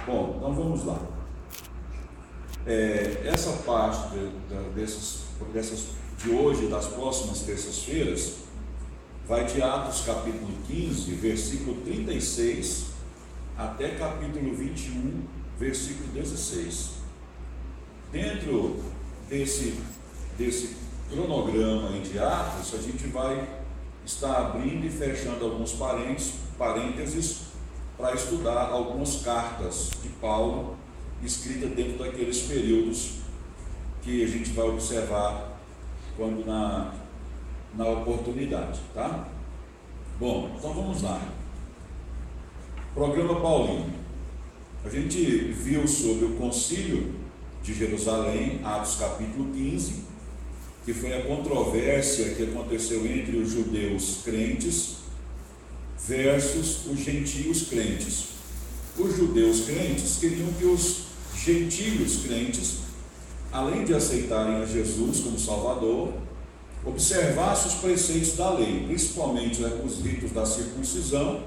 Bom, então vamos lá. Essa parte dessas de hoje, das próximas terças-feiras, vai de Atos capítulo 15, versículo 36, até capítulo 21, versículo 16. Dentro desse cronograma de Atos, a gente vai estar abrindo e fechando alguns parênteses para estudar algumas cartas de Paulo escritas dentro daqueles períodos que a gente vai observar quando na oportunidade, tá? Bom, então vamos lá. Programa Paulino. A gente viu sobre o Concílio de Jerusalém, Atos capítulo 15, que foi a controvérsia que aconteceu entre os judeus crentes versus os gentios crentes. Os judeus crentes queriam que os gentios crentes, além de aceitarem a Jesus como Salvador, observassem os preceitos da lei, principalmente os ritos da circuncisão,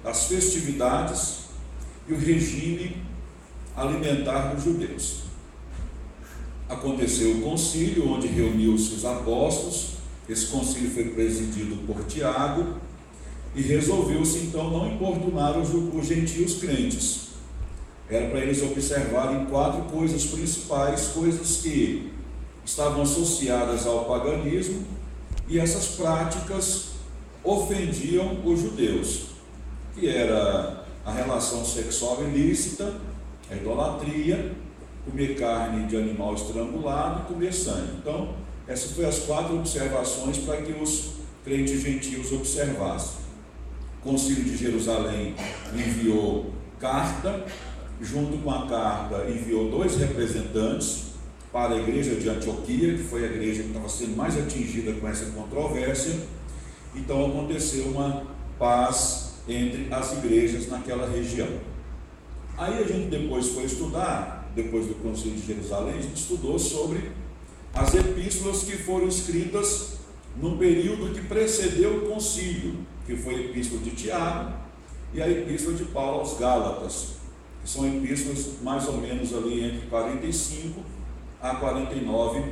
as festividades e o regime alimentar dos judeus. Aconteceu o concílio, onde reuniu-se os apóstolos. Esse concílio foi presidido por Tiago, e resolveu-se então não importunar os gentios crentes. Era para eles observarem 4 coisas principais, coisas que estavam associadas ao paganismo, e essas práticas ofendiam os judeus, que era a relação sexual ilícita, a idolatria, comer carne de animal estrangulado e comer sangue. Então, essas foram as 4 observações para que os crentes gentios observassem. O Concílio de Jerusalém enviou carta, junto com a carta enviou 2 representantes para a igreja de Antioquia, que foi a igreja que estava sendo mais atingida com essa controvérsia. Então aconteceu uma paz entre as igrejas naquela região. Aí a gente depois foi estudar, depois do Concílio de Jerusalém, a gente estudou sobre as epístolas que foram escritas num período que precedeu o concílio, que foi a epístola de Tiago e a epístola de Paulo aos Gálatas, que são epístolas mais ou menos ali entre 45 a 49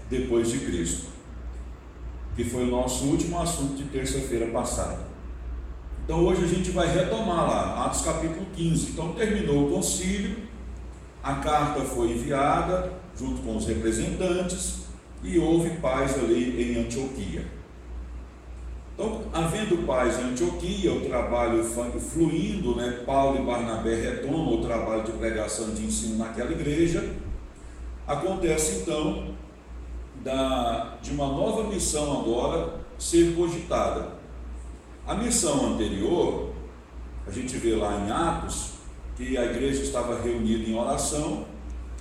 depois de Cristo, que foi o nosso último assunto de terça-feira passada. Então hoje a gente vai retomar lá, Atos capítulo 15. Então terminou o concílio, a carta foi enviada junto com os representantes e houve paz ali em Antioquia. Então, havendo paz em Antioquia, o trabalho fluindo, Paulo e Barnabé retomam o trabalho de pregação e de ensino naquela igreja. Acontece então de uma nova missão agora ser cogitada. A missão anterior, a gente vê lá em Atos, que a igreja estava reunida em oração,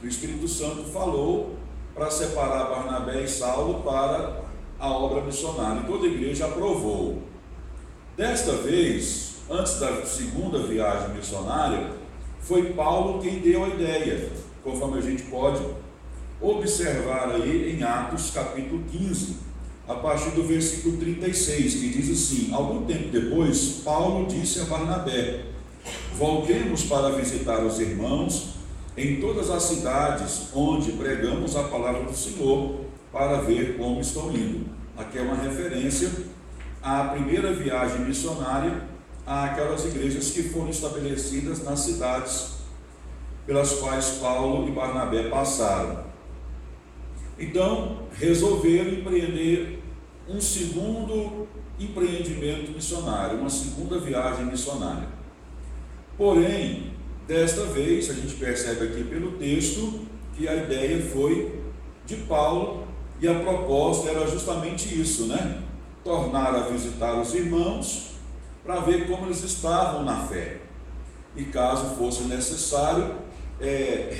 o Espírito Santo falou para separar Barnabé e Saulo para a obra missionária, e toda a igreja aprovou. Desta vez, antes da segunda viagem missionária, foi Paulo quem deu a ideia, conforme a gente pode observar aí em Atos capítulo 15, a partir do versículo 36, que diz assim: algum tempo depois, Paulo disse a Barnabé: voltemos para visitar os irmãos em todas as cidades onde pregamos a palavra do Senhor, para ver como estão indo. Aqui é uma referência à primeira viagem missionária àquelas igrejas que foram estabelecidas nas cidades pelas quais Paulo e Barnabé passaram. Então, resolveram empreender um segundo empreendimento missionário, uma segunda viagem missionária. Porém, desta vez, a gente percebe aqui pelo texto que a ideia foi de Paulo, e a proposta era justamente isso, tornar a visitar os irmãos para ver como eles estavam na fé, e caso fosse necessário,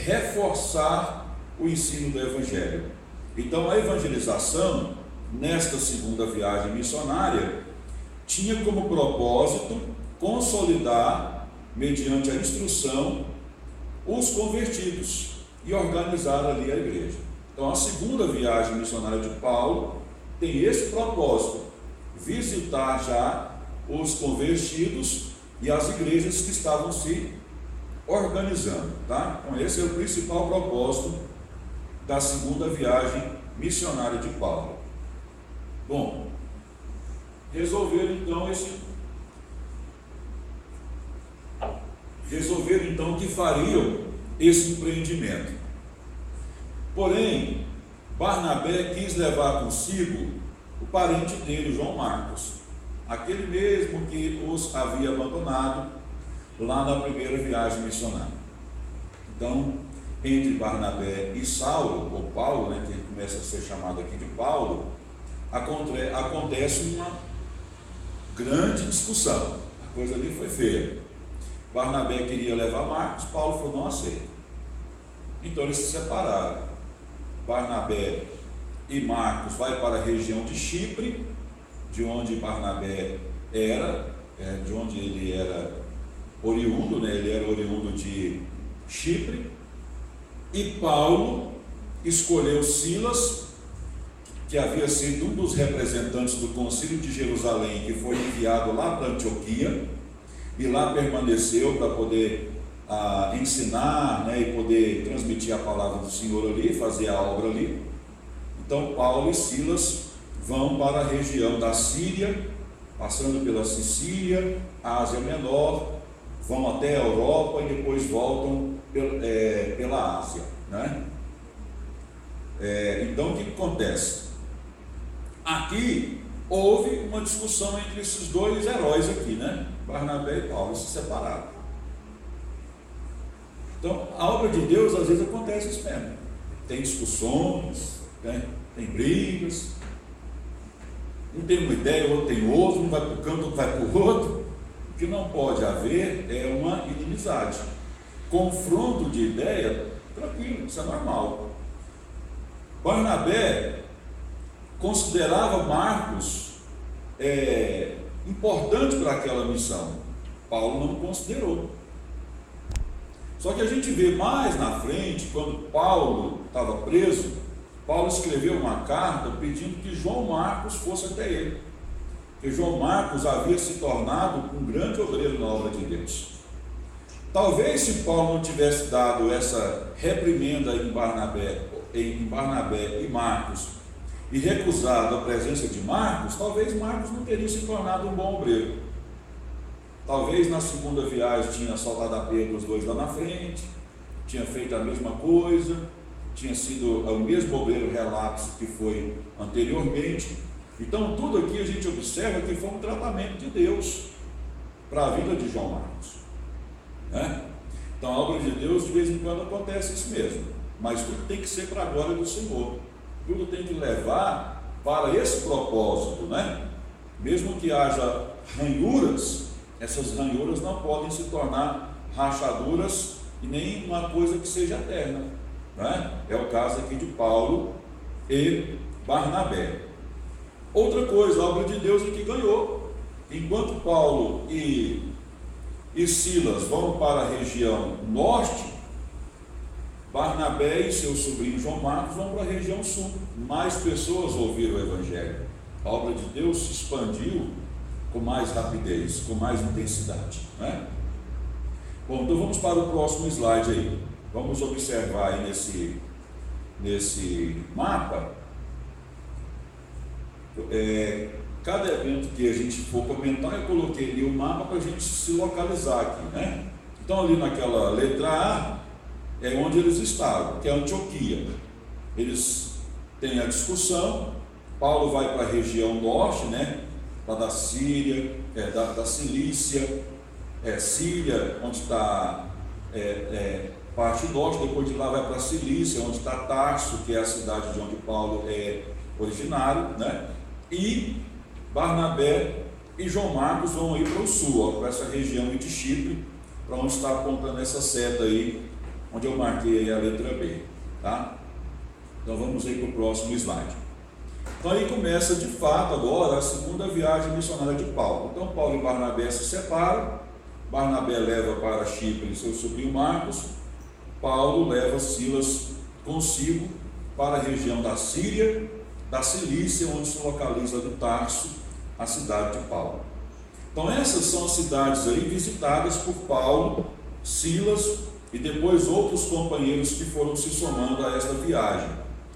reforçar o ensino do Evangelho. Então a evangelização, nesta segunda viagem missionária, tinha como propósito consolidar, mediante a instrução, os convertidos e organizar ali a igreja. Então a segunda viagem missionária de Paulo tem esse propósito: visitar já os convertidos e as igrejas que estavam se organizando, tá? Então esse é o principal propósito da segunda viagem missionária de Paulo. Bom, resolveram então que fariam esse empreendimento. Porém, Barnabé quis levar consigo o parente dele, João Marcos, aquele mesmo que os havia abandonado lá na primeira viagem missionária. Então, entre Barnabé e Saulo, ou Paulo, né, que começa a ser chamado aqui de Paulo, acontece uma grande discussão. A coisa ali foi feia. Barnabé queria levar Marcos, Paulo falou: não aceita. Então eles se separaram. Barnabé e Marcos vai para a região de Chipre, de onde Barnabé era, de onde ele era oriundo, né? Ele era oriundo de Chipre. E Paulo escolheu Silas, que havia sido um dos representantes do concílio de Jerusalém, que foi enviado lá para Antioquia, e lá permaneceu para poder ensinar, né, e poder transmitir a palavra do Senhor ali, fazer a obra ali. Então Paulo e Silas vão para a região da Síria, passando pela Sicília, Ásia Menor, vão até a Europa e depois voltam pela Ásia, né? Então o que acontece? Aqui houve uma discussão entre esses dois heróis aqui, né? Barnabé e Paulo se separaram. Então a obra de Deus às vezes acontece isso mesmo. Tem discussões, né? Tem brigas, um tem uma ideia, o outro tem outra, um vai para o canto, outro vai para o outro. O que não pode haver é uma inimizade. Confronto de ideia, tranquilo, isso é normal. Barnabé considerava Marcos importante para aquela missão. Paulo não considerou. Só que a gente vê mais na frente, quando Paulo estava preso, Paulo escreveu uma carta pedindo que João Marcos fosse até ele. Porque João Marcos havia se tornado um grande obreiro na obra de Deus. Talvez se Paulo não tivesse dado essa reprimenda em Barnabé e Marcos e recusado a presença de Marcos, talvez Marcos não teria se tornado um bom obreiro. Talvez na segunda viagem tinha soltado a Pedro os dois lá na frente, tinha feito a mesma coisa, tinha sido o mesmo obreiro relapso que foi anteriormente. Então tudo aqui a gente observa que foi um tratamento de Deus para a vida de João Marcos, né? Então a obra de Deus de vez em quando acontece isso mesmo, mas tudo tem que ser para a glória do Senhor, tudo tem que levar para esse propósito, né? Mesmo que haja ranhuras, essas ranhuras não podem se tornar rachaduras e nem uma coisa que seja eterna, né? É o caso aqui de Paulo e Barnabé. Outra coisa, a obra de Deus é que ganhou. Enquanto Paulo e Silas vão para a região norte, Barnabé e seu sobrinho João Marcos vão para a região sul. Mais pessoas ouviram o Evangelho. A obra de Deus se expandiu com mais rapidez, com mais intensidade, né? Bom, então vamos para o próximo slide aí. Vamos observar aí nesse mapa. Cada evento que a gente for comentar, eu coloquei ali o mapa para a gente se localizar aqui, né? Então ali naquela letra A é onde eles estavam, que é Antioquia. Eles têm a discussão. Paulo vai para a região norte, né? Lá da Síria, da Cilícia, Síria, onde está parte norte. Depois de lá vai para a Cilícia, onde está Tarso, que é a cidade de onde Paulo é originário, né? E Barnabé e João Marcos vão ir para o sul, para essa região de Chipre, para onde está apontando essa seta aí, onde eu marquei aí a letra B, tá? Então vamos aí para o próximo slide. Então aí começa de fato agora a segunda viagem missionária de Paulo. Então Paulo e Barnabé se separam, Barnabé leva para Chipre seu sobrinho Marcos, Paulo leva Silas consigo para a região da Síria, da Cilícia, onde se localiza de Tarso, a cidade de Paulo. Então essas são as cidades aí visitadas por Paulo Silas e depois outros companheiros que foram se somando a esta viagem,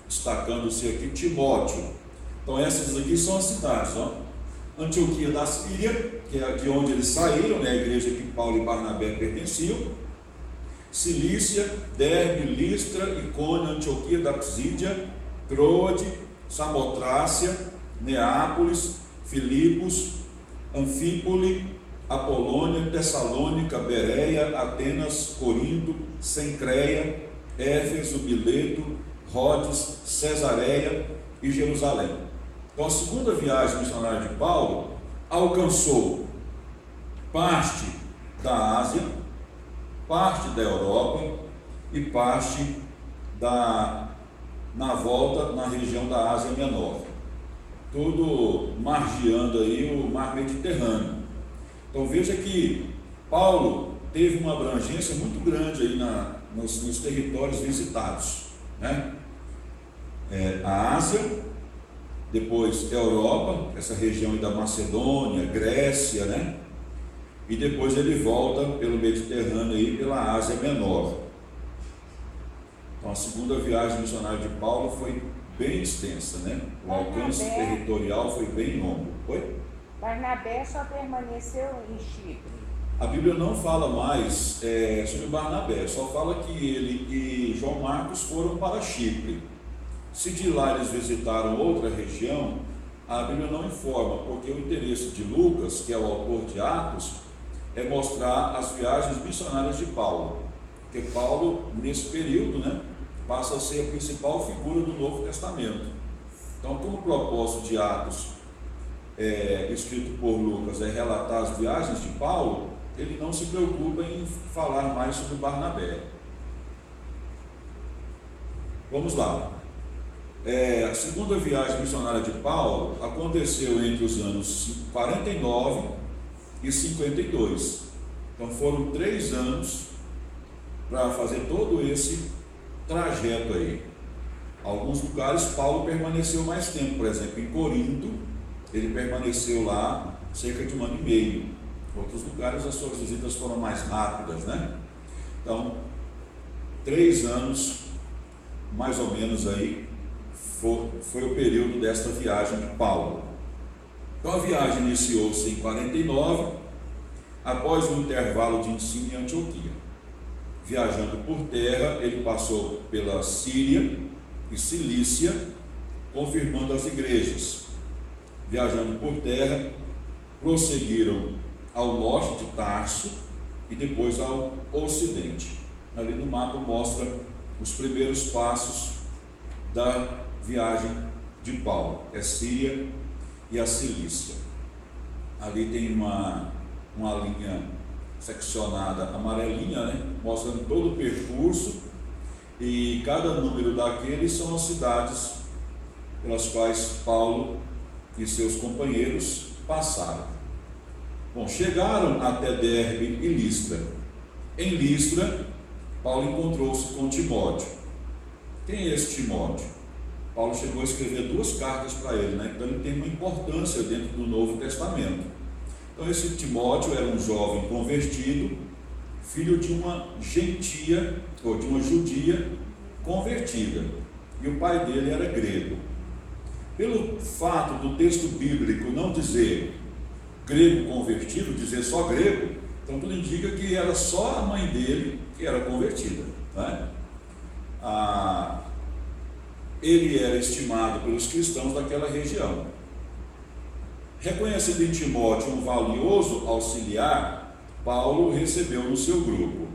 destacando-se aqui Timóteo. Então essas aqui são as cidades, ó. Antioquia da Síria, que é de onde eles saíram, né, a igreja que Paulo e Barnabé pertenciam. Cilícia, Derbe, Listra, Icônio, Antioquia da Psídia, Troade, Samotrácia, Neápolis, Filipos, Anfípole, Apolônia, Tessalônica, Bereia, Atenas, Corinto, Cencreia, Éfeso, Mileto, Rhodes, Cesareia e Jerusalém. Então a segunda viagem missionária de Paulo alcançou parte da Ásia, parte da Europa e parte na volta na região da Ásia Menor, tudo margeando aí o mar Mediterrâneo. Então veja que Paulo teve uma abrangência muito grande aí nos territórios visitados, né? A Ásia, depois a Europa, essa região aí da Macedônia, Grécia, né? E depois ele volta pelo Mediterrâneo aí, pela Ásia Menor. Então a segunda viagem missionária de Paulo foi bem extensa, né? O alcance territorial foi bem longo. Oi? Barnabé só permaneceu em Chipre. A Bíblia não fala mais sobre Barnabé, só fala que ele e João Marcos foram para Chipre. Se de lá eles visitaram outra região, a Bíblia não informa, porque o interesse de Lucas, que é o autor de Atos, é mostrar as viagens missionárias de Paulo. Porque Paulo, nesse período, né, passa a ser a principal figura do Novo Testamento. Então, como o propósito de Atos, escrito por Lucas, é relatar as viagens de Paulo, ele não se preocupa em falar mais sobre Barnabé. Vamos lá. A segunda viagem missionária de Paulo aconteceu entre os anos 49 e 52. Então foram 3 anos para fazer todo esse trajeto aí. Alguns lugares Paulo permaneceu mais tempo, por exemplo, em Corinto, ele permaneceu lá cerca de 1 ano e meio. Outros lugares as suas visitas foram mais rápidas, né? Então, 3 anos, mais ou menos aí, foi o período desta viagem de Paulo. Então a viagem iniciou-se em 49, após um intervalo de ensino em Antioquia. Viajando por terra, ele passou pela Síria e Cilícia, confirmando as igrejas. Viajando por terra, prosseguiram ao norte de Tarso e depois ao ocidente. Ali no mapa mostra os primeiros passos da viagem de Paulo, Síria e a Cilícia. Ali tem uma linha seccionada amarelinha, né, mostrando todo o percurso, e cada número daqueles são as cidades pelas quais Paulo e seus companheiros passaram. Bom, chegaram até Derbe e Listra. Em Listra, Paulo encontrou-se com Timóteo. Quem é esse Timóteo? Paulo chegou a escrever 2 cartas para ele, né? Então ele tem uma importância dentro do Novo Testamento. Então esse Timóteo era um jovem convertido, filho de uma gentia, ou de uma judia convertida, e o pai dele era grego. Pelo fato do texto bíblico não dizer grego convertido, dizer só grego, então tudo indica que era só a mãe dele que era convertida, né? Ele era estimado pelos cristãos daquela região. Reconhecendo em Timóteo um valioso auxiliar, Paulo recebeu no seu grupo.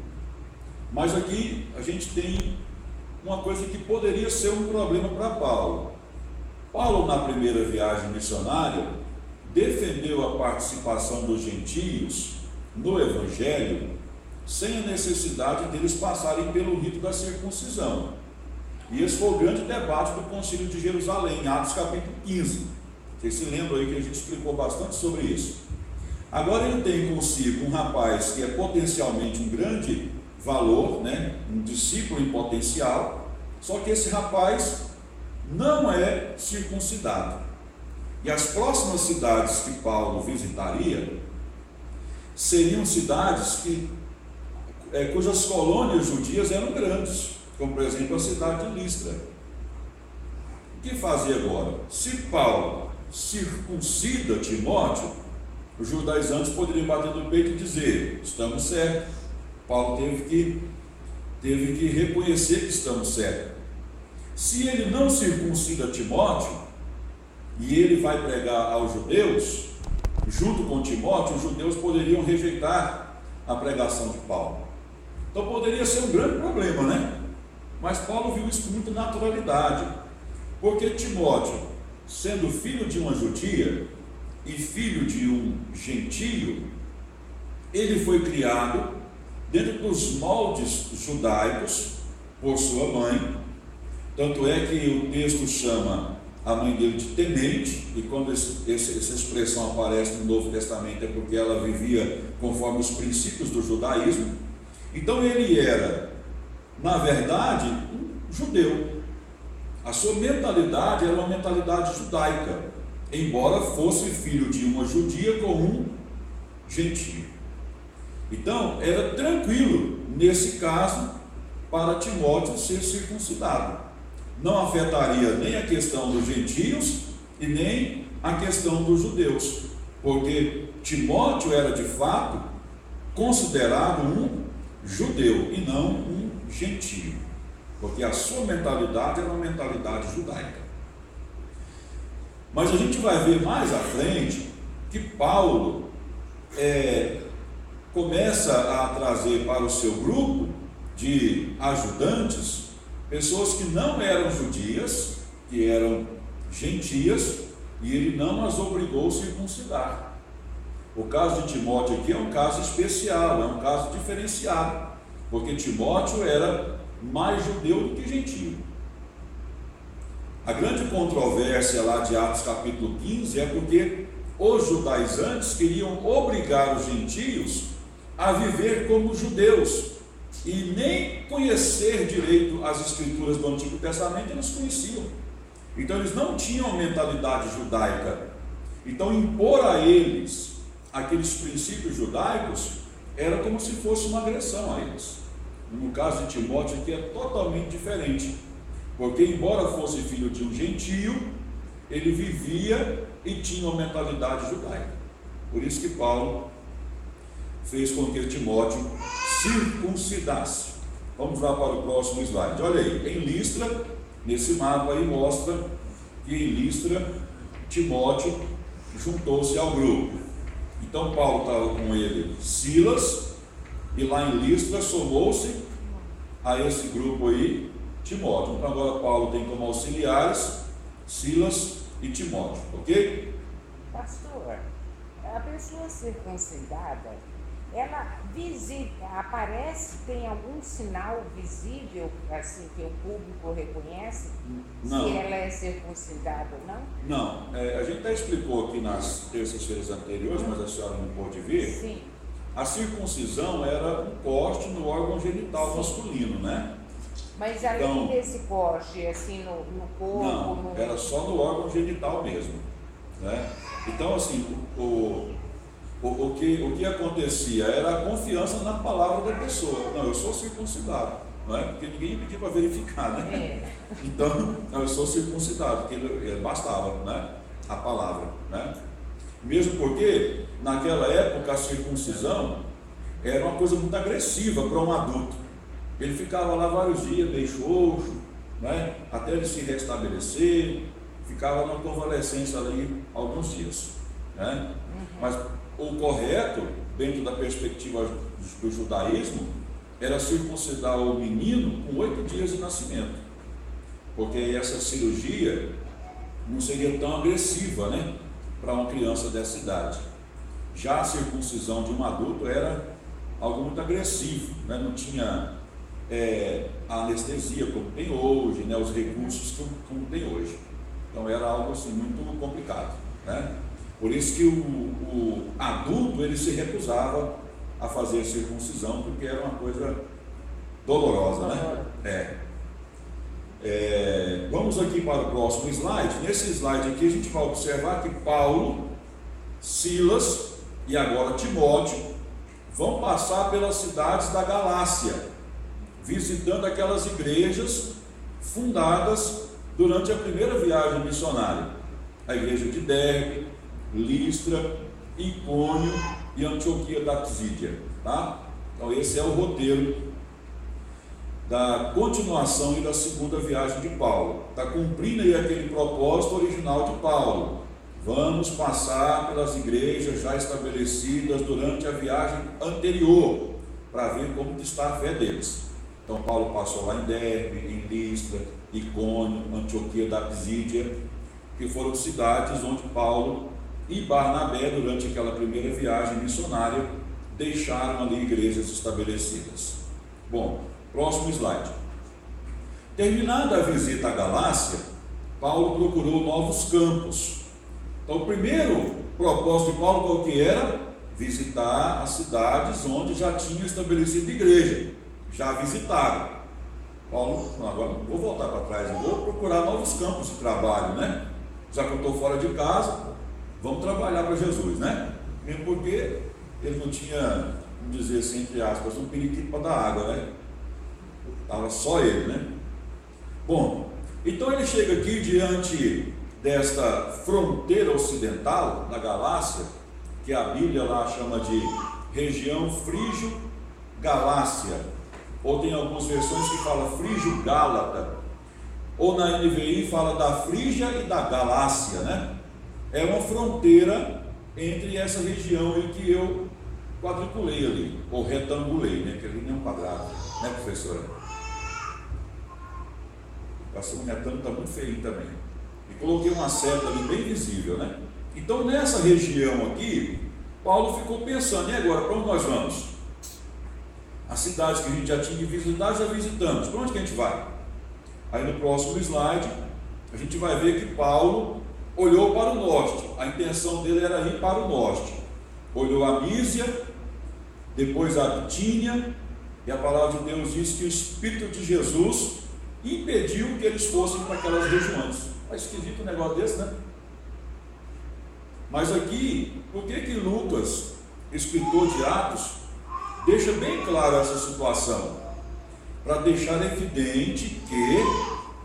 Mas aqui a gente tem uma coisa que poderia ser um problema para Paulo. Paulo, na primeira viagem missionária, defendeu a participação dos gentios no Evangelho sem a necessidade deles passarem pelo rito da circuncisão. E esse foi o grande debate do Concílio de Jerusalém, em Atos capítulo 15. Vocês se lembram aí que a gente explicou bastante sobre isso. Agora ele tem consigo um rapaz que é potencialmente um grande valor, né? Um discípulo em potencial, só que esse rapaz não é circuncidado. E as próximas cidades que Paulo visitaria seriam cidades cujas colônias judias eram grandes, como por exemplo a cidade de Listra. O que fazer agora? Se Paulo circuncida Timóteo, os judaizantes poderiam bater no peito e dizer: estamos certos. Paulo teve que reconhecer que estamos certos. Se ele não circuncida Timóteo e ele vai pregar aos judeus, junto com Timóteo, os judeus poderiam rejeitar a pregação de Paulo. Então poderia ser um grande problema, né? Mas Paulo viu isso com muita naturalidade, porque Timóteo, sendo filho de uma judia e filho de um gentio, ele foi criado dentro dos moldes judaicos por sua mãe. Tanto é que o texto chama a mãe dele de temente, e quando essa expressão aparece no Novo Testamento é porque ela vivia conforme os princípios do judaísmo. Então ele era, na verdade, um judeu. A sua mentalidade era uma mentalidade judaica, embora fosse filho de uma judia com um gentio. Então era tranquilo, nesse caso, para Timóteo ser circuncidado. Não afetaria nem a questão dos gentios e nem a questão dos judeus, porque Timóteo era de fato considerado um judeu e não um gentio, porque a sua mentalidade era uma mentalidade judaica. Mas a gente vai ver mais à frente que Paulo começa a trazer para o seu grupo de ajudantes pessoas que não eram judias, que eram gentias, e ele não as obrigou a circuncidar. O caso de Timóteo aqui é um caso especial, é um caso diferenciado, porque Timóteo era mais judeu do que gentio. A grande controvérsia lá de Atos capítulo 15 é porque os judaizantes queriam obrigar os gentios a viver como judeus, e nem conhecer direito as escrituras do Antigo Testamento eles conheciam. Então eles não tinham mentalidade judaica. Então impor a eles aqueles princípios judaicos era como se fosse uma agressão a eles. No caso de Timóteo aqui é totalmente diferente, porque embora fosse filho de um gentio, ele vivia e tinha uma mentalidade judaica. Por isso que Paulo fez com que Timóteo circuncidasse. Vamos lá para o próximo slide. Olha aí, em Listra, nesse mapa aí mostra que em Listra Timóteo juntou-se ao grupo. Então Paulo estava com ele Silas, e lá em Listra somou-se a esse grupo aí Timóteo. Então agora Paulo tem como auxiliares Silas e Timóteo, ok? Pastor, a pessoa circuncidada, ela aparece, tem algum sinal visível, assim, que o público reconhece? Não. Se ela é circuncidada ou não? Não, a gente até explicou aqui nas terças-feiras anteriores, mas a senhora não pôde ver. Sim. A circuncisão era um corte no órgão genital masculino, né? Mas além desse corte, assim, no corpo... Não, era só no órgão genital mesmo, né? Então, assim, o que acontecia era a confiança na palavra da pessoa. Não, eu sou circuncidado, não é? Porque ninguém ia pedir para verificar, né? Então, não, eu sou circuncidado, porque bastava, né? A palavra, né? Mesmo porque naquela época a circuncisão era uma coisa muito agressiva para um adulto. Ele ficava lá vários dias, meio xoxo, né? Até ele se restabelecer, ficava na convalescência ali alguns dias, né? Mas o correto, dentro da perspectiva do judaísmo, era circuncidar o menino com 8 dias de nascimento, porque essa cirurgia não seria tão agressiva, né, para uma criança dessa idade. Já a circuncisão de um adulto era algo muito agressivo, né? Não tinha a anestesia como tem hoje, né? Os recursos como tem hoje. Então era algo assim muito complicado, né? Por isso que o adulto ele se recusava a fazer a circuncisão, porque era uma coisa dolorosa, né? Vamos aqui para o próximo slide. Nesse slide aqui a gente vai observar que Paulo, Silas e agora Timóteo vão passar pelas cidades da Galácia, visitando aquelas igrejas fundadas durante a primeira viagem missionária. A igreja de Derbe, Listra, Icônio e Antioquia da Psídia. Tá? Então esse é o roteiro da continuação e da segunda viagem de Paulo. Está cumprindo aí aquele propósito original de Paulo. Vamos passar pelas igrejas já estabelecidas durante a viagem anterior, para ver como está a fé deles. Então Paulo passou lá em Derbe, em Listra, Icônio, Antioquia da Psídia, que foram cidades onde Paulo e Barnabé, durante aquela primeira viagem missionária, deixaram ali igrejas estabelecidas. Bom, próximo slide. Terminada a visita à Galácia, Paulo procurou novos campos. Então o primeiro propósito de Paulo qual que era? Visitar as cidades onde já tinha estabelecido igreja. Já visitaram. Paulo, agora não vou voltar para trás, vou procurar novos campos de trabalho, né? Já que eu estou fora de casa, vamos trabalhar para Jesus, né? Mesmo porque ele não tinha, vamos dizer assim, entre aspas, um periquito para dar água, né? Estava só ele, né? Bom, então ele chega aqui diante desta fronteira ocidental da Galácia, que a Bíblia lá chama de região Frígio-Galácia, ou tem algumas versões que fala Frígio-Gálata, ou na NVI fala da Frígia e da Galácia, né? É uma fronteira entre essa região em que eu quadriculei ali, ou retangulei, né? Que ali não é um quadrado, né, professora? Um retângulo está muito feio também. E coloquei uma seta ali bem visível, né? Então nessa região aqui, Paulo ficou pensando, e agora, para onde nós vamos? As cidades que a gente já tinha que visitar, já visitamos. Para onde que a gente vai? Aí no próximo slide, a gente vai ver que Paulo olhou para o norte. A intenção dele era ir para o norte. Olhou a Mísia, depois a Bitínia, e a palavra de Deus diz que o Espírito de Jesus impediu que eles fossem para aquelas regiões. É esquisito um negócio desse, né? Mas aqui, por que Lucas, escritor de Atos, deixa bem claro essa situação? Para deixar evidente que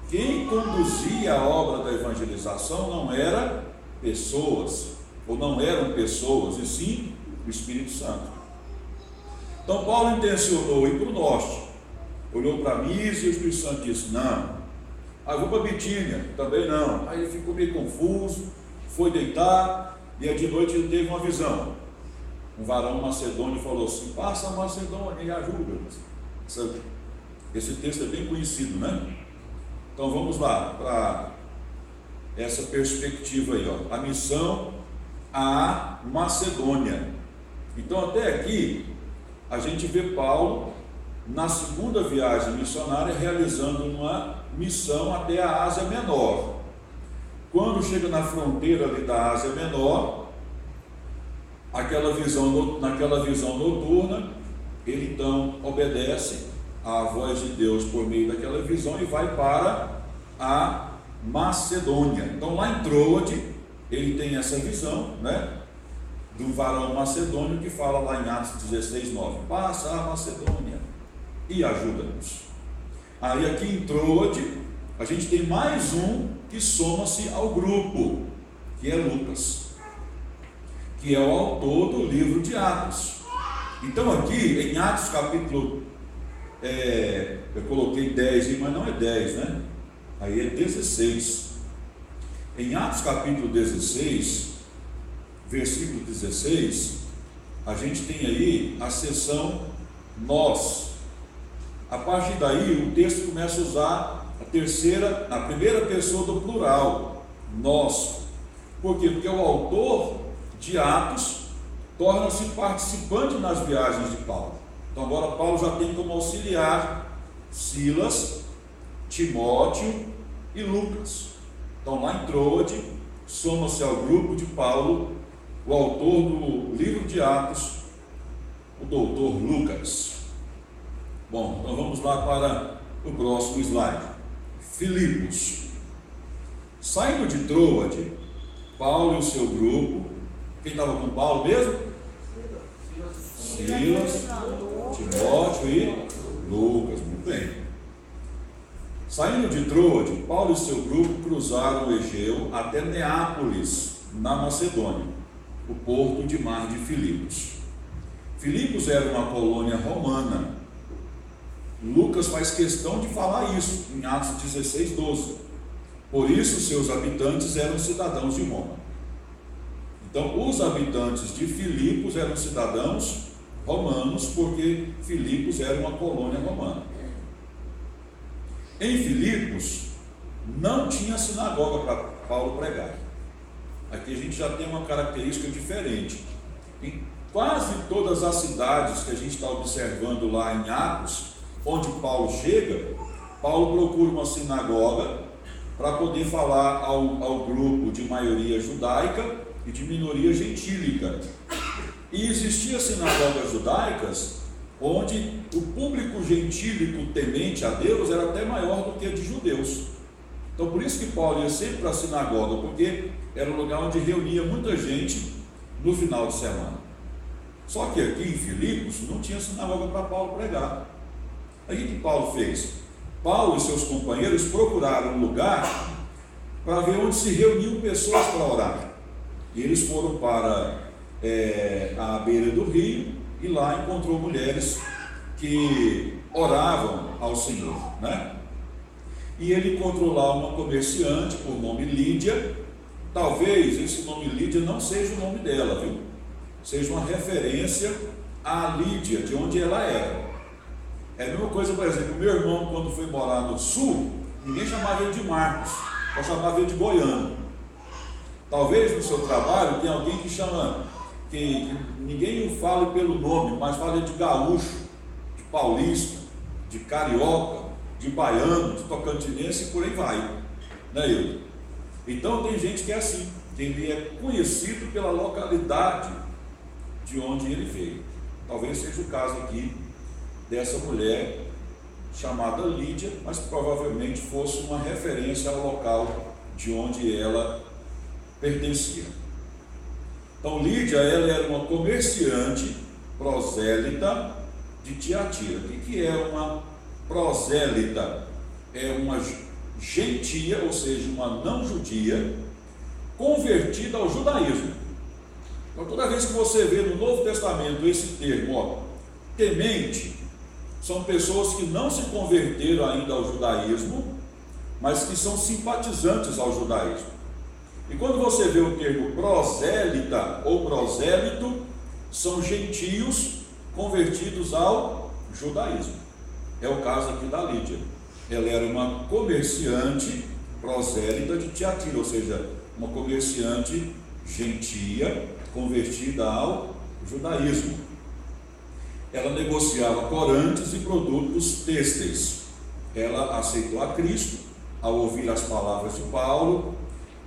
quem conduzia a obra da evangelização não era pessoas, ou não eram pessoas, e sim o Espírito Santo. Então Paulo intencionou ir para o norte, olhou para Mísia e o Espírito Santo disse, não. Aí vou para Bitínia, também não. Aí ele ficou meio confuso, foi deitar, e aí de noite ele teve uma visão. Um varão macedônio falou assim, passa a Macedônia e ajuda-nos. Esse texto é bem conhecido, né? Então vamos lá, para essa perspectiva aí, ó. A missão à Macedônia. Então até aqui, a gente vê Paulo, na segunda viagem missionária, realizando uma missão até a Ásia Menor. Quando chega na fronteira ali da Ásia Menor, naquela visão noturna, ele então obedece à voz de Deus por meio daquela visão e vai para a Macedônia. Então lá em Troade, ele tem essa visão, né, do varão macedônio que fala lá em Atos 16:9, passa a Macedônia e ajuda-nos. Aí aqui em Troade, a gente tem mais um que soma-se ao grupo, que é Lucas, que é o autor do livro de Atos. Então aqui em Atos capítulo, eu coloquei 10, mas não é 10, né? Aí é 16. Em Atos capítulo 16, versículo 16, a gente tem aí a seção nós. A partir daí o texto começa a usar a primeira pessoa do plural, nós. Por quê? Porque o autor de Atos torna-se participante nas viagens de Paulo. Então agora Paulo já tem como auxiliar Silas, Timóteo e Lucas. Então lá em Troade, soma-se ao grupo de Paulo o autor do livro de Atos, o doutor Lucas. Bom, então vamos lá para o próximo slide. Filipos. Saindo de Troade, Paulo e o seu grupo, quem estava com Paulo mesmo? Silas, Timóteo e Lucas. Muito bem. Saindo de Troade, Paulo e seu grupo cruzaram o Egeu até Neápolis, na Macedônia, o porto de mar de Filipos. Filipos era uma colônia romana. Lucas faz questão de falar isso em Atos 16:12. Por isso, seus habitantes eram cidadãos de Roma. Então, os habitantes de Filipos eram cidadãos romanos, porque Filipos era uma colônia romana. Em Filipos, não tinha sinagoga para Paulo pregar. Aqui a gente já tem uma característica diferente. Em quase todas as cidades que a gente está observando lá em Atos, onde Paulo chega, Paulo procura uma sinagoga para poder falar ao grupo de maioria judaica e de minoria gentílica. E existiam sinagogas judaicas onde o público gentílico temente a Deus era até maior do que a de judeus. Então por isso que Paulo ia sempre para a sinagoga, porque era um lugar onde reunia muita gente no final de semana. Só que aqui em Filipos não tinha sinagoga para Paulo pregar. Aí o que Paulo fez? Paulo e seus companheiros procuraram um lugar para ver onde se reuniam pessoas para orar. E eles foram para a beira do rio, e lá encontrou mulheres que oravam ao Senhor, né? E ele encontrou lá uma comerciante por nome Lídia. Talvez esse nome Lídia não seja o nome dela, viu? Seja uma referência à Lídia, de onde ela era. É a mesma coisa, por exemplo, meu irmão, quando foi morar no sul, ninguém chamava ele de Marcos, só chamava ele de Goiano. Talvez no seu trabalho tenha alguém que chama, que ninguém o fale pelo nome, mas fala de gaúcho, de paulista, de carioca, de baiano, de tocantinense e por aí vai, né, Hildo? Então tem gente que é assim, que ele é conhecido pela localidade de onde ele veio. Talvez seja o caso aqui dessa mulher chamada Lídia, mas provavelmente fosse uma referência ao local de onde ela pertencia. Então Lídia, ela era uma comerciante prosélita de Tiatira. O que é uma prosélita? É uma gentia, ou seja, uma não judia, convertida ao judaísmo. Então toda vez que você vê no Novo Testamento esse termo, temente, são pessoas que não se converteram ainda ao judaísmo, mas que são simpatizantes ao judaísmo. E quando você vê o termo prosélita ou prosélito, são gentios convertidos ao judaísmo. É o caso aqui da Lídia. Ela era uma comerciante prosélita de Tiatira, ou seja, uma comerciante gentia convertida ao judaísmo. Ela negociava corantes e produtos têxteis. Ela aceitou a Cristo ao ouvir as palavras de Paulo.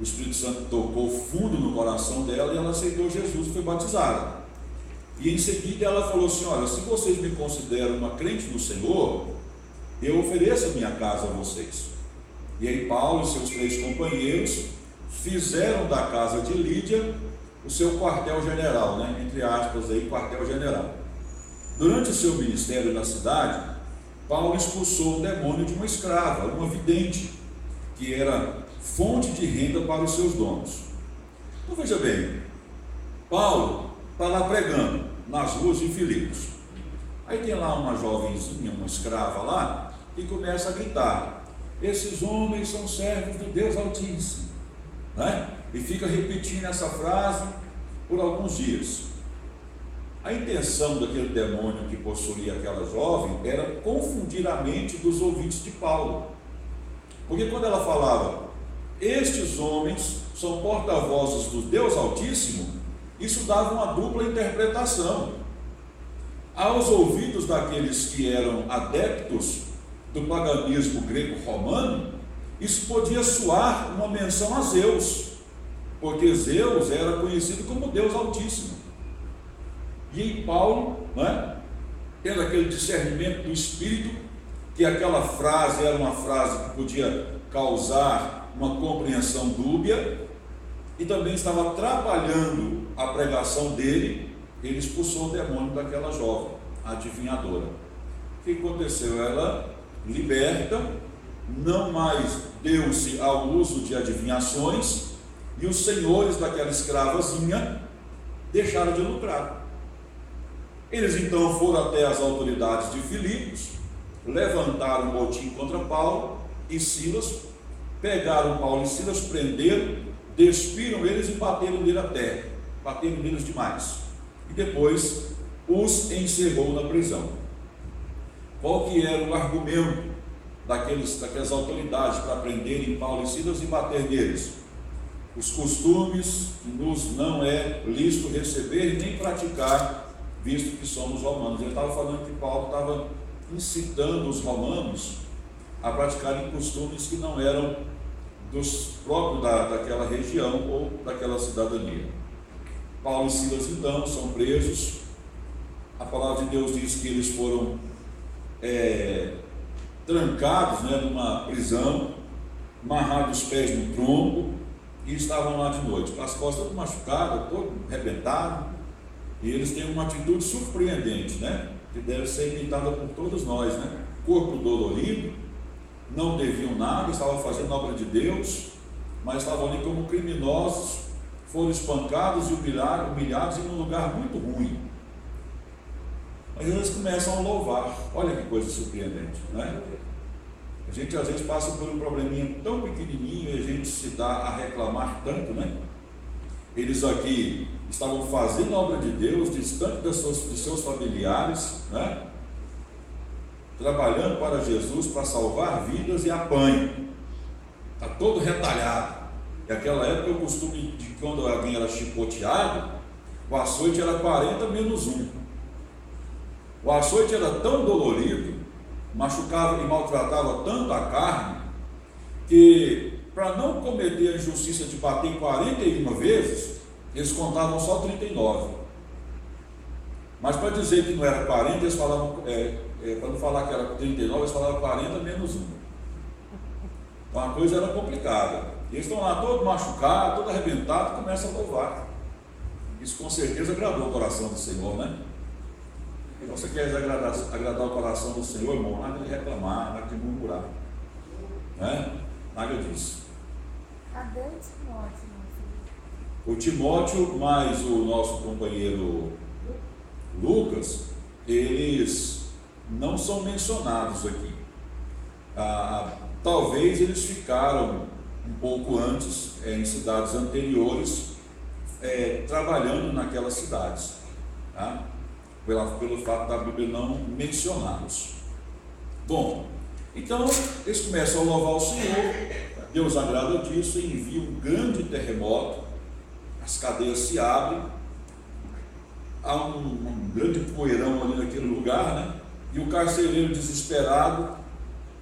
O Espírito Santo tocou fundo no coração dela e ela aceitou Jesus e foi batizada. E em seguida ela falou assim: olha, se vocês me consideram uma crente no Senhor, eu ofereço a minha casa a vocês. E aí Paulo e seus 3 companheiros fizeram da casa de Lídia o seu quartel-general, né? Entre aspas aí, quartel-general. Durante o seu ministério na cidade, Paulo expulsou o demônio de uma escrava, uma vidente, que era fonte de renda para os seus donos. Então veja bem, Paulo está lá pregando nas ruas de Filipos. Aí tem lá uma jovenzinha, uma escrava lá, e começa a gritar: esses homens são servos do Deus Altíssimo, né? E fica repetindo essa frase por alguns dias. A intenção daquele demônio que possuía aquela jovem era confundir a mente dos ouvintes de Paulo, porque quando ela falava estes homens são porta-vozes do Deus Altíssimo, isso dava uma dupla interpretação. Aos ouvidos daqueles que eram adeptos do paganismo greco-romano, isso podia soar uma menção a Zeus, porque Zeus era conhecido como Deus Altíssimo. E em Paulo, tendo aquele discernimento do Espírito, que aquela frase era uma frase que podia causar uma compreensão dúbia, e também estava atrapalhando a pregação dele, ele expulsou o demônio daquela jovem, a adivinhadora. O que aconteceu? Ela, liberta, não mais deu-se ao uso de adivinhações, e os senhores daquela escravazinha deixaram de lucrar. Eles então foram até as autoridades de Filipos, levantaram um motim contra Paulo e Silas, pegaram Paulo e Silas, prenderam, despiram eles e bateram nele a terra, bateram neles demais, e depois os encerrou na prisão. Qual que era o argumento daquelas autoridades para prenderem Paulo e Silas e bater neles? Os costumes que nos não é lícito receber nem praticar, visto que somos romanos. Ele estava falando que Paulo estava incitando os romanos a praticarem costumes que não eram dos próprios daquela região ou daquela cidadania. Paulo e Silas então são presos. A palavra de Deus diz que eles foram trancados, numa prisão, amarrados os pés no tronco, e estavam lá de noite, com as costas todo machucadas, todo arrebentado, e eles têm uma atitude surpreendente, que deve ser imitada por todos nós, corpo dolorido, não deviam nada, estavam fazendo a obra de Deus, mas estavam ali como criminosos, foram espancados e humilhados em um lugar muito ruim. Mas eles começam a louvar. Olha que coisa surpreendente, A gente às vezes passa por um probleminha tão pequenininho e a gente se dá a reclamar tanto, Eles aqui estavam fazendo a obra de Deus, distante de seus familiares, trabalhando para Jesus, para salvar vidas, e apanham. Está todo retalhado. E naquela época o costume de quando alguém era chicoteado, o açoite era 40 menos 1. O açoite era tão dolorido, machucava e maltratava tanto a carne, que para não cometer a injustiça de bater 41 vezes, eles contavam só 39. Mas para dizer que não era 40, eles falavam, para não falar que era 39, eles falavam 40 menos 1. Então a coisa era complicada. Eles estão lá todo machucado, todo arrebentado, e começam a louvar. Isso com certeza agradou o coração do Senhor, Então você quer agradar o coração do Senhor, irmão, nada de reclamar, nada de murmurar, Nada disso. Cadê o Timóteo? O Timóteo mais o nosso companheiro Lucas, eles não são mencionados aqui. Talvez eles ficaram um pouco antes, em cidades anteriores, trabalhando naquelas cidades, pelo fato da Bíblia não mencioná-los. Bom, então eles começam a louvar o Senhor, Deus agrada disso, envia um grande terremoto, as cadeias se abrem, há um grande poeirão ali naquele lugar, e o carcereiro desesperado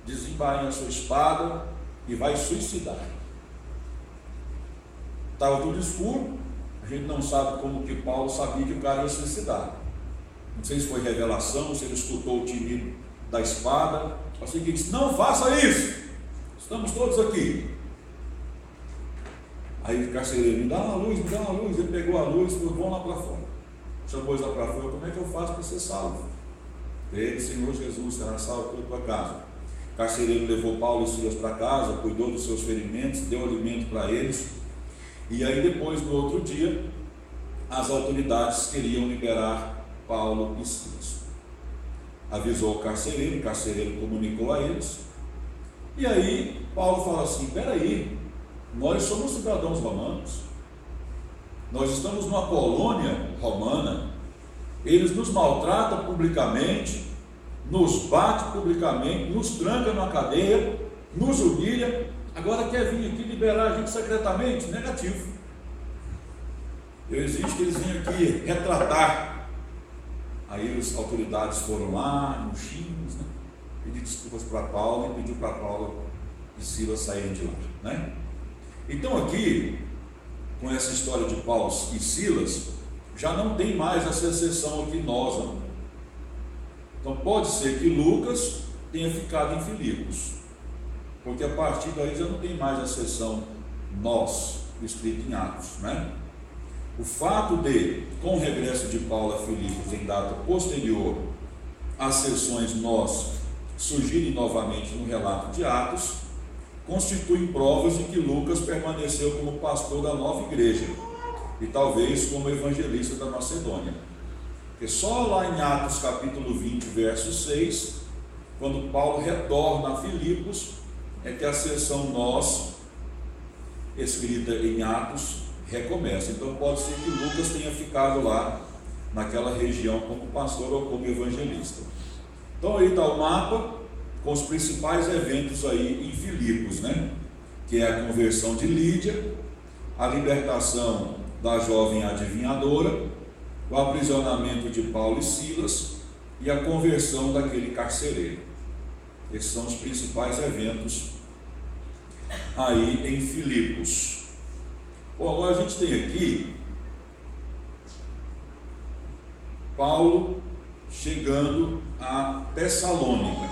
desembainha a sua espada e vai suicidar. Estava tudo escuro, a gente não sabe como que Paulo sabia que o cara ia suicidar. Não sei se foi revelação, se ele escutou o tinido da espada. Assim que disse: não faça isso, estamos todos aqui. Aí o carcereiro: me dá uma luz, me dá uma luz. Ele pegou a luz e falou: vão lá para fora. Chamou eles lá para fora: como é que eu faço para ser salvo? Ele: Senhor Jesus, será salvo pela tua casa. O carcereiro levou Paulo e Silas para casa, cuidou dos seus ferimentos, deu alimento para eles. E aí depois, no outro dia, as autoridades queriam liberar Paulo e Silas. Avisou o carcereiro comunicou a eles, e aí Paulo fala assim: peraí, nós somos cidadãos romanos, nós estamos numa colônia romana, eles nos maltratam publicamente, nos bate publicamente, nos tranca na cadeia, nos humilha, agora quer vir aqui liberar a gente secretamente? Negativo. Eu exijo que eles venham aqui retratar. Aí as autoridades foram lá, murchinhos, pedir desculpas para Paulo e pediu para Paulo e Silas saírem de lá, Então aqui, com essa história de Paulo e Silas, já não tem mais essa exceção aqui nós, Então pode ser que Lucas tenha ficado em Filipos, porque a partir daí já não tem mais a exceção nós, escrito em Atos, O fato de, com o regresso de Paulo a Filipos em data posterior, as sessões nós surgirem novamente no relato de Atos, constituem provas de que Lucas permaneceu como pastor da nova igreja e talvez como evangelista da Macedônia. Porque só lá em Atos capítulo 20, verso 6, quando Paulo retorna a Filipos, é que a sessão nós, escrita em Atos, recomeça. Então pode ser que Lucas tenha ficado lá naquela região como pastor ou como evangelista. Então aí está o mapa com os principais eventos aí em Filipos, né? Que é a conversão de Lídia, a libertação da jovem adivinhadora, o aprisionamento de Paulo e Silas e a conversão daquele carcereiro. Esses são os principais eventos aí em Filipos. Bom, agora a gente tem aqui Paulo chegando a Tessalônica.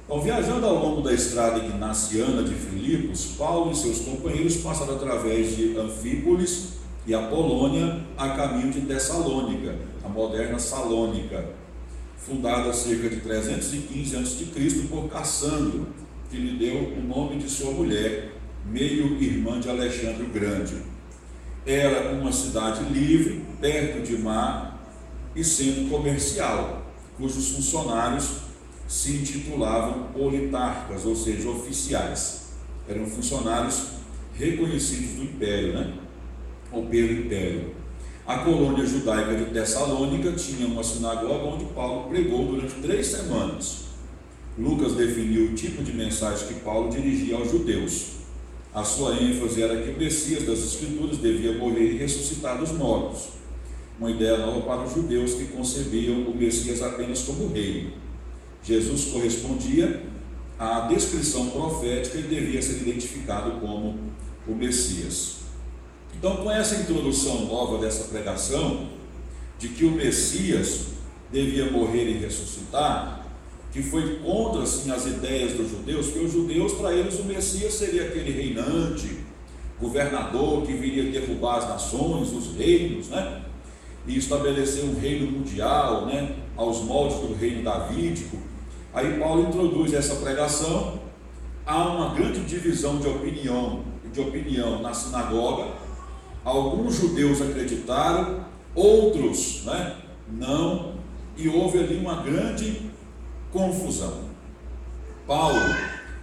Então, viajando ao longo da estrada ignaciana de Filipos, Paulo e seus companheiros passaram através de Anfípolis e Apolônia a caminho de Tessalônica, a moderna Salônica, fundada cerca de 315 a.C. por Cassandro, que lhe deu o nome de sua mulher, meio-irmã de Alexandre o Grande. Era uma cidade livre, perto de mar e centro comercial, cujos funcionários se intitulavam politarcas, ou seja, oficiais. Eram funcionários reconhecidos do Império, né? Ou pelo Império. A colônia judaica de Tessalônica tinha uma sinagoga onde Paulo pregou durante 3 semanas. Lucas definiu o tipo de mensagem que Paulo dirigia aos judeus. A sua ênfase era que o Messias das Escrituras devia morrer e ressuscitar dos mortos. Uma ideia nova para os judeus que concebiam o Messias apenas como rei. Jesus correspondia à descrição profética e devia ser identificado como o Messias. Então, com essa introdução nova dessa pregação, de que o Messias devia morrer e ressuscitar, que foi contra assim, as ideias dos judeus, porque os judeus, para eles, o Messias seria aquele reinante, governador que viria derrubar as nações, os reinos, né? E estabelecer um reino mundial, né? Aos moldes do reino davídico. Aí Paulo introduz essa pregação. Há uma grande divisão de opinião na sinagoga. Alguns judeus acreditaram, outros, né, não, e houve ali uma grande confusão. Paulo,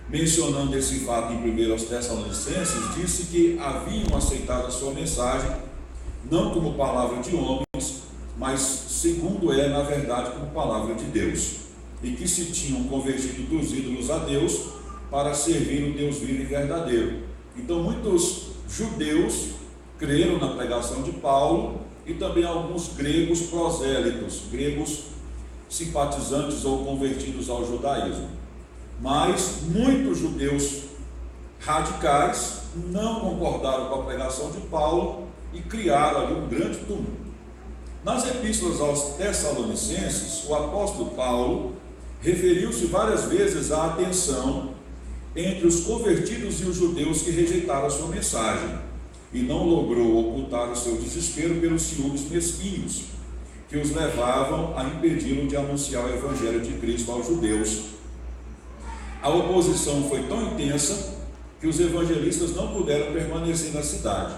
mencionando esse fato em 1 Tessalonicenses, disse que haviam aceitado a sua mensagem não como palavra de homens, mas segundo é, na verdade, como palavra de Deus, e que se tinham convertido dos ídolos a Deus para servir o Deus vivo e verdadeiro. Então muitos judeus creram na pregação de Paulo e também alguns gregos prosélitos, gregos simpatizantes ou convertidos ao judaísmo. Mas muitos judeus radicais não concordaram com a pregação de Paulo e criaram ali um grande tumulto. Nas epístolas aos Tessalonicenses, o apóstolo Paulo referiu-se várias vezes à tensão entre os convertidos e os judeus que rejeitaram a sua mensagem, e não logrou ocultar o seu desespero pelos ciúmes mesquinhos que os levavam a impedi-lo de anunciar o evangelho de Cristo aos judeus. A oposição foi tão intensa que os evangelistas não puderam permanecer na cidade.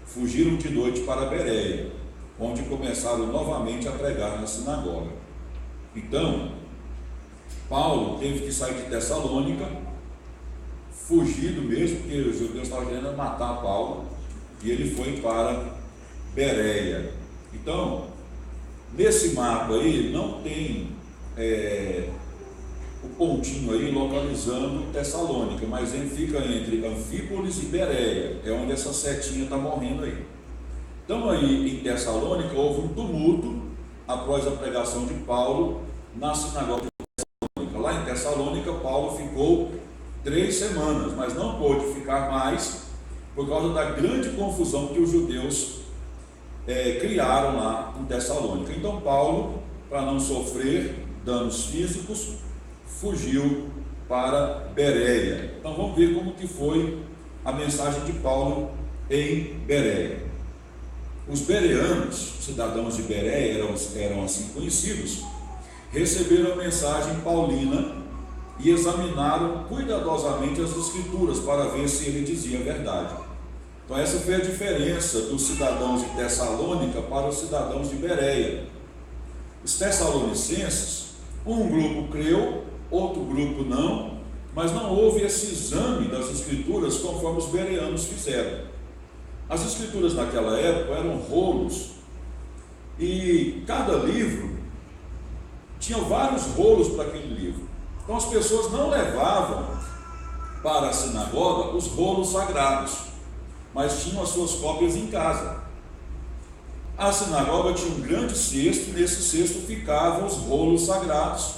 Fugiram de noite para Bereia, onde começaram novamente a pregar na sinagoga. Então, Paulo teve que sair de Tessalônica, fugido mesmo, porque os judeus estavam querendo matar Paulo, e ele foi para Bereia. Então, nesse mapa aí, não tem o pontinho aí localizando Tessalônica, mas ele fica entre Anfípolis e Bereia, é onde essa setinha está morrendo aí. Então aí em Tessalônica houve um tumulto após a pregação de Paulo na sinagoga de Tessalônica. Lá em Tessalônica Paulo ficou 3 semanas, mas não pôde ficar mais por causa da grande confusão que os judeus criaram lá em Tessalônica. Então Paulo, para não sofrer danos físicos, fugiu para Bereia. Então vamos ver como que foi a mensagem de Paulo em Bereia. Os bereanos, cidadãos de Bereia, eram assim conhecidos, receberam a mensagem paulina e examinaram cuidadosamente as escrituras para ver se ele dizia a verdade. Então essa foi a diferença dos cidadãos de Tessalônica para os cidadãos de Bereia. Os tessalonicenses, um grupo creu, outro grupo não, mas não houve esse exame das escrituras conforme os bereanos fizeram. As escrituras naquela época eram rolos, e cada livro tinha vários rolos para aquele livro. Então as pessoas não levavam para a sinagoga os rolos sagrados, mas tinham as suas cópias em casa. A sinagoga tinha um grande cesto, e nesse cesto ficavam os rolos sagrados,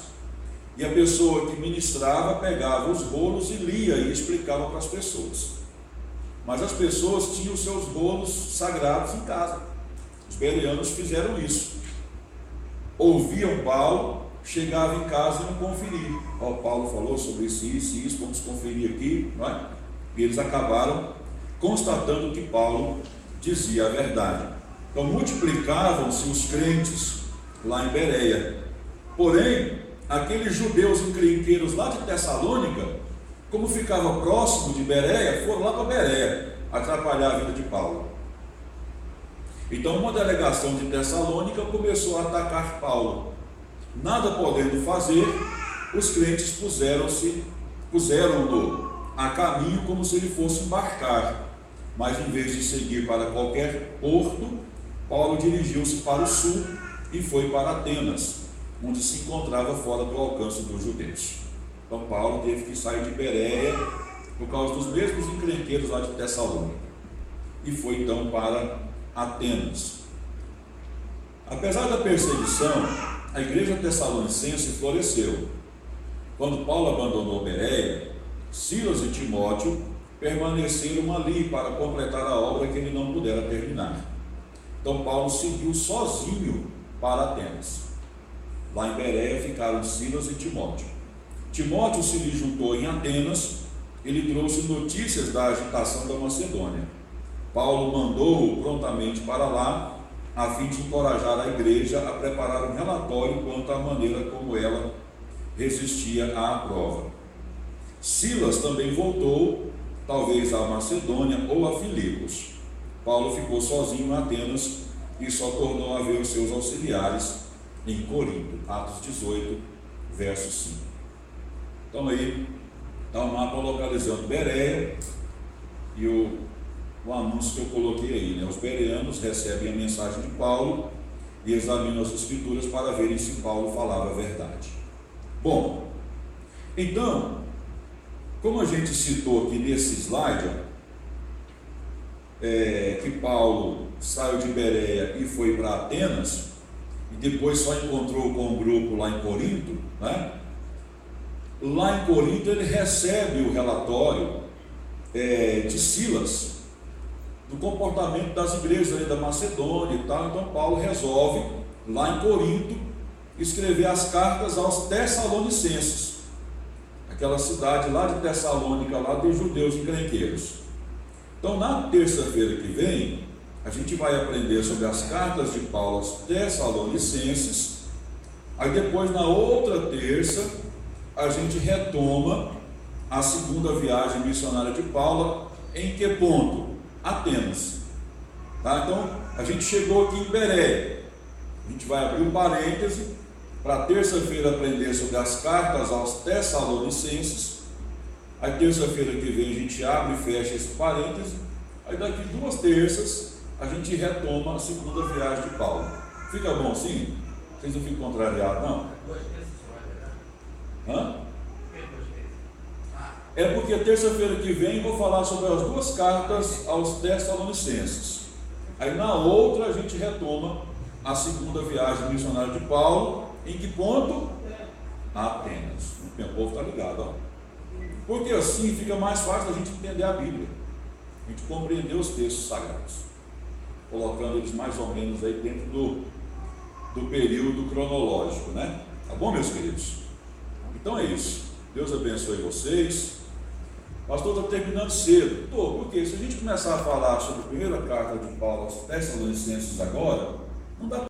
e a pessoa que ministrava pegava os rolos e lia e explicava para as pessoas. Mas as pessoas tinham os seus rolos sagrados em casa. Os bereanos fizeram isso. Ouviam Paulo, chegavam em casa e iam conferir. Paulo falou sobre isso e isso, vamos conferir aqui, não é? E eles acabaram constatando que Paulo dizia a verdade. Então multiplicavam-se os crentes lá em Bereia. Porém, aqueles judeus encrenqueiros lá de Tessalônica, como ficava próximo de Bereia, foram lá para Bereia atrapalhar a vida de Paulo. Então uma delegação de Tessalônica começou a atacar Paulo. Nada podendo fazer, os crentes puseram-no a caminho como se ele fosse embarcar. Mas em vez de seguir para qualquer porto, Paulo dirigiu-se para o sul e foi para Atenas, onde se encontrava fora do alcance dos judeus. Então Paulo teve que sair de Bereia por causa dos mesmos encrenqueiros lá de Tessalônica, e foi então para Atenas. Apesar da perseguição, a igreja tessalonicense floresceu. Quando Paulo abandonou Bereia, Silas e Timóteo permaneceram ali para completar a obra que ele não pudera terminar. Então Paulo seguiu sozinho para Atenas. Lá em Bereia ficaram Silas e Timóteo. Timóteo se lhe juntou em Atenas. Ele trouxe notícias da agitação da Macedônia. Paulo mandou-o prontamente para lá, a fim de encorajar a igreja a preparar um relatório quanto à maneira como ela resistia à prova. Silas também voltou, talvez à Macedônia ou a Filipos. Paulo ficou sozinho em Atenas e só tornou a ver os seus auxiliares em Corinto. Atos 18, verso 5. Então aí está o mapa localizando Bereia e o anúncio que eu coloquei aí, né? Os bereanos recebem a mensagem de Paulo e examinam as escrituras para verem se Paulo falava a verdade. Bom, então, como a gente citou aqui nesse slide, que Paulo saiu de Bereia e foi para Atenas, e depois só encontrou com um grupo lá em Corinto, né? Lá em Corinto ele recebe o relatório de Silas, do comportamento das igrejas ali da Macedônia e tal. Então Paulo resolve, lá em Corinto, escrever as cartas aos Tessalonicenses, aquela cidade lá de Tessalônica, lá dos judeus encrenqueiros. Então na terça-feira que vem, a gente vai aprender sobre as cartas de Paulo aos Tessalonicenses. Aí depois, na outra terça, a gente retoma a segunda viagem missionária de Paulo. Em que ponto? Atenas. Tá? Então, a gente chegou aqui em Bereia. A gente vai abrir um parêntese para terça-feira aprender sobre as cartas aos Tessalonicenses. Aí terça-feira que vem a gente abre e fecha esse parêntese. Aí daqui 2 terças a gente retoma a segunda viagem de Paulo. Fica bom assim? Vocês não ficam contrariados, não? Hã? É porque terça-feira que vem eu vou falar sobre as 2 cartas aos Tessalonicenses. Aí na outra a gente retoma a segunda viagem missionária de Paulo. Em que ponto? Atenas. O povo está ligado, ó. Porque assim fica mais fácil a gente entender a Bíblia, a gente compreender os textos sagrados, colocando eles mais ou menos aí dentro do período cronológico, né? Tá bom, meus queridos? Então é isso. Deus abençoe vocês. Pastor, estou terminando cedo. Estou, porque se a gente começar a falar sobre a primeira carta de Paulo aos Tessalonicenses agora, não dá